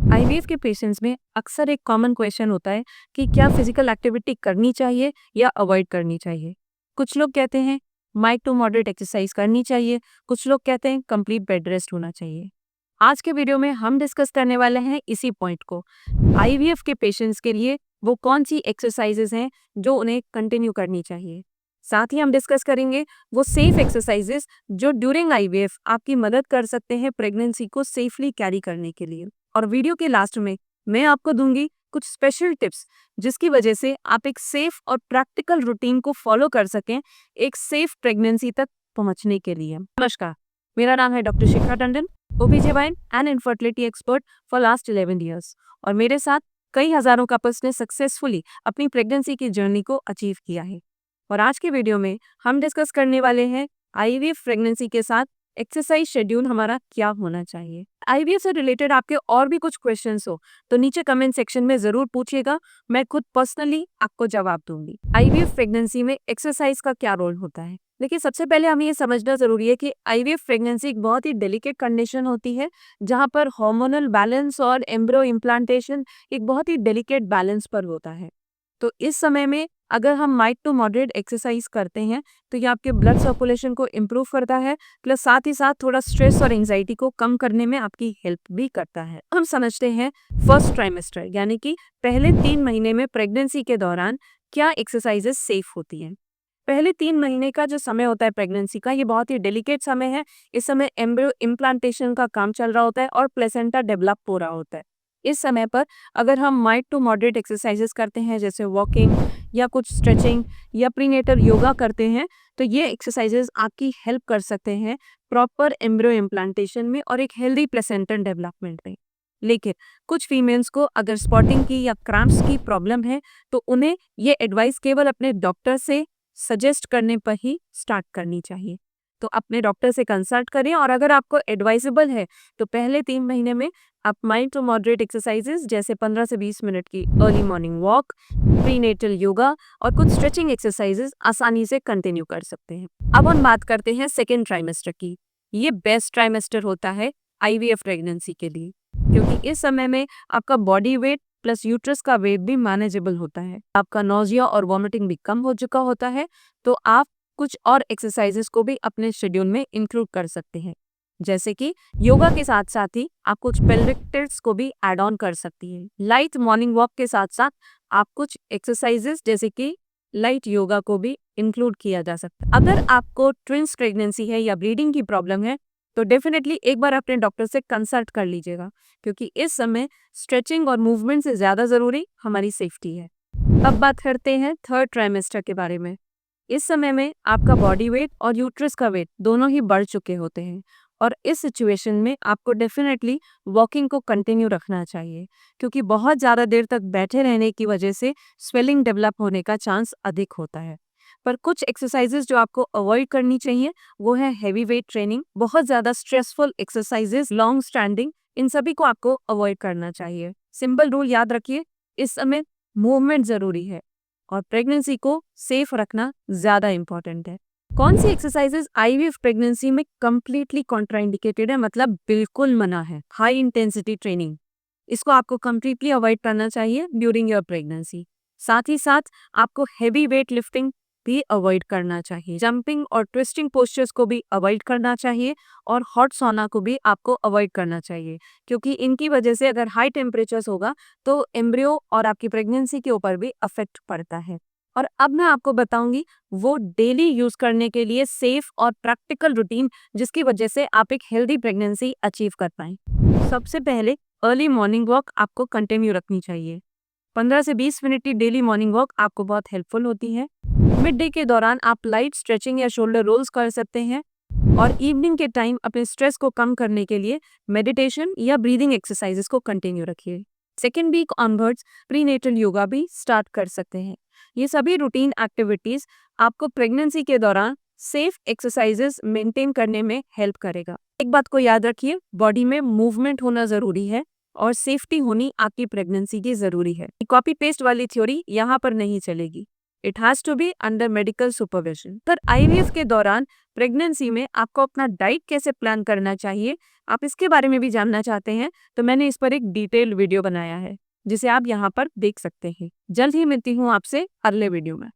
IVF के patients में अक्सर एक कॉमन क्वेश्चन होता है कि क्या फिजिकल एक्टिविटी करनी चाहिए या अवॉइड करनी चाहिए। कुछ लोग कहते हैं माइल्ड टू मॉडरेट एक्सरसाइज करनी चाहिए, कुछ लोग कहते हैं कंप्लीट बेड रेस्ट होना चाहिए। आज के वीडियो में हम डिस्कस करने वाले हैं इसी पॉइंट को। आईवीएफ के पेशेंट्स के लिए वो कौन सी एक्सरसाइजेज हैं जो उन्हें कंटिन्यू करनी चाहिए। साथ ही हम डिस्कस करेंगे वो सेफ एक्सरसाइजेज जो ड्यूरिंग आईवीएफ आपकी मदद कर सकते हैं प्रेगनेंसी को सेफली कैरी करने के लिए। और वीडियो के लास्ट में मैं आपको दूंगी कुछ स्पेशल टिप्स जिसकी वजह से आप एक सेफ और प्रैक्टिकल रूटीन को फॉलो कर सकें एक सेफ प्रेगनेंसी तक पहुंचने के लिए। नमस्कार, मेरा नाम है doctor Shikha Tandon, OBGYN and infertility expert for last 11 years. और मेरे साथ कई हजारों कपल्स ने सक्सेसफुली अपनी प्रेगनेंसी की जर्नी को अचीव किया है। और आज के वीडियो में हम डिस्कस करने वाले हैं आईवीएफ प्रेगनेंसी के साथ एक्सरसाइज शेड्यूल हमारा क्या होना चाहिए। आईवीएफ से रिलेटेड आपके और भी कुछ क्वेश्चंस हो तो नीचे कमेंट सेक्शन में जरूर पूछिएगा, मैं खुद पर्सनली आपको जवाब दूंगी। आईवीएफ प्रेगनेंसी में एक्सरसाइज का क्या रोल होता है। देखिए, सबसे पहले हमें ये समझना जरूरी है कि आईवीएफ प्रेगनेंसी एक बहुत ही डेलिकेट कंडीशन होती है जहां पर हार्मोनल बैलेंस और एम्ब्रियो इम्प्लांटेशन एक बहुत ही डेलिकेट बैलेंस पर होता है। तो इस समय में अगर हम माइल्ड टू मॉडरेट एक्सरसाइज करते हैं तो ये आपके ब्लड सर्कुलेशन को इम्प्रूव करता है, प्लस साथ ही साथ थोड़ा स्ट्रेस और एंजाइटी को कम करने में आपकी हेल्प भी करता है। हम समझते हैं फर्स्ट ट्राइमेस्टर यानी कि पहले 3 महीने में प्रेगनेंसी के दौरान क्या एक्सरसाइजेस सेफ होती हैं। पहले 3 महीने का जो समय होता है प्रेगनेंसी का, ये बहुत ही डेलिकेट समय है। इस समय एम्ब्रियो इम्प्लांटेशन का काम चल रहा होता है और प्लेसेंटा डेवलप हो रहा होता है। इस समय पर अगर हम माइल्ड टू मॉडरेट एक्सरसाइजेस करते हैं जैसे वॉकिंग या कुछ स्ट्रेचिंग या प्रीनेटल योगा करते हैं तो ये एक्सरसाइजेस आपकी हेल्प कर सकते हैं प्रॉपर एम्ब्रियो इम्प्लांटेशन में और एक हेल्दी प्लेसेंटल डेवलपमेंट में। लेकिन कुछ फीमेल्स को अगर स्पॉटिंग की या क्रैम्प्स की प्रॉब्लम है तो उन्हें ये एडवाइस केवल अपने डॉक्टर से सजेस्ट करने पर ही स्टार्ट करनी चाहिए। तो अपने डॉक्टर से कंसल्ट करें और अगर आपको एडवाइजेबल है तो पहले 3 महीने में आप माइल्ड टू मॉडरेट एक्सरसाइजेस जैसे 15 से 20 मिनट की early morning walk, prenatal yoga और कुछ स्ट्रेचिंग एक्सरसाइजेस आसानी से कंटिन्यू कर सकते हैं। अब हम बात करते हैं सेकेंड ट्राइमेस्टर की। ये बेस्ट ट्राइमेस्टर होता है आईवीएफ प्रेगनेंसी के लिए क्योंकि इस समय में आपका बॉडी वेट प्लस यूट्रस का वेट भी मैनेजेबल होता है, आपका नोजिया और वॉमिटिंग भी कम हो चुका होता है। तो आप कुछ और एक्सरसाइजेस को भी अपने शेड्यूल में इंक्लूड कर सकते हैं, जैसे कि योगा के साथ साथ ही आप कुछ पेल्विक टिल्ट्स को भी ऐड ऑन कर सकती हैं। लाइट मॉर्निंग वॉक के साथ साथ आप कुछ एक्सरसाइजेस जैसे कि लाइट योगा को भी इंक्लूड किया जा सकता है। अगर आपको ट्विंस प्रेगनेंसी है या ब्लीडिंग की प्रॉब्लम है तो डेफिनेटली एक बार अपने डॉक्टर से कंसल्ट कर लीजिएगा क्योंकि इस समय स्ट्रेचिंग और मूवमेंट से ज्यादा जरूरी हमारी सेफ्टी है। अब बात करते हैं थर्ड ट्राइमेस्टर के बारे में। इस समय में आपका बॉडी वेट और यूट्रस का वेट दोनों ही बढ़ चुके होते हैं और इस सिचुएशन में आपको डेफिनेटली वॉकिंग को कंटिन्यू रखना चाहिए क्योंकि बहुत ज़्यादा देर तक बैठे रहने की वजह से स्वेलिंग डेवलप होने का चांस अधिक होता है। पर कुछ एक्सरसाइजेस जो आपको अवॉइड करनी चाहिए वो है हैवी वेट ट्रेनिंग, बहुत ज़्यादा स्ट्रेसफुल एक्सरसाइजेस, लॉन्ग स्टैंडिंग, इन सभी को आपको अवॉइड करना चाहिए। सिंपल रूल याद रखिए, इस समय मूवमेंट ज़रूरी है और प्रेगनेंसी को सेफ रखना ज्यादा इंपॉर्टेंट है। कौन सी एक्सरसाइजेस आईवीएफ प्रेगनेंसी में कंप्लीटली कॉन्ट्राइंडिकेटेड है, मतलब बिल्कुल मना है। हाई इंटेंसिटी ट्रेनिंग, इसको आपको कंप्लीटली अवॉइड करना चाहिए ड्यूरिंग योर प्रेगनेंसी। साथ ही साथ आपको हेवी वेट लिफ्टिंग भी अवॉइड करना चाहिए। जंपिंग और ट्विस्टिंग पोस्चर्स को भी अवॉइड करना चाहिए और हॉट सोना को भी आपको अवॉइड करना चाहिए क्योंकि इनकी वजह से अगर हाई टेम्परेचर्स होगा तो एम्ब्रियो और आपकी प्रेगनेंसी के ऊपर भी अफेक्ट पड़ता है। और अब मैं आपको बताऊंगी वो डेली यूज करने के लिए सेफ और प्रैक्टिकल रूटीन जिसकी वजह से आप एक हेल्दी प्रेगनेंसी अचीव कर पाएं। सबसे पहले अर्ली मॉर्निंग वॉक आपको कंटिन्यू रखनी चाहिए। 15 से 20 मिनट की डेली मॉर्निंग वॉक आपको बहुत हेल्पफुल होती है। मिड डे के दौरान आप लाइट स्ट्रेचिंग या शोल्डर रोल्स कर सकते हैं और इवनिंग के टाइम अपने स्ट्रेस को कम करने के लिए मेडिटेशन या ब्रीदिंग एक्सरसाइजेस को कंटिन्यू रखिए। Second week onwards prenatal yoga भी स्टार्ट कर सकते हैं। ये सभी रूटीन एक्टिविटीज आपको प्रेगनेंसी के दौरान सेफ एक्सरसाइजेस मेंटेन करने में हेल्प करेगा। एक बात को याद रखिए, बॉडी में मूवमेंट होना जरूरी है और सेफ्टी होनी आपकी प्रेगनेंसी की जरूरी है। कॉपी पेस्ट वाली थ्योरी यहाँ पर नहीं चलेगी। It has to be under medical supervision. पर आईवीएफ के दौरान प्रेगनेंसी में आपको अपना डाइट कैसे प्लान करना चाहिए, आप इसके बारे में भी जानना चाहते हैं तो मैंने इस पर एक डिटेल वीडियो बनाया है जिसे आप यहाँ पर देख सकते हैं। जल्द ही मिलती हूँ आपसे अगले वीडियो में।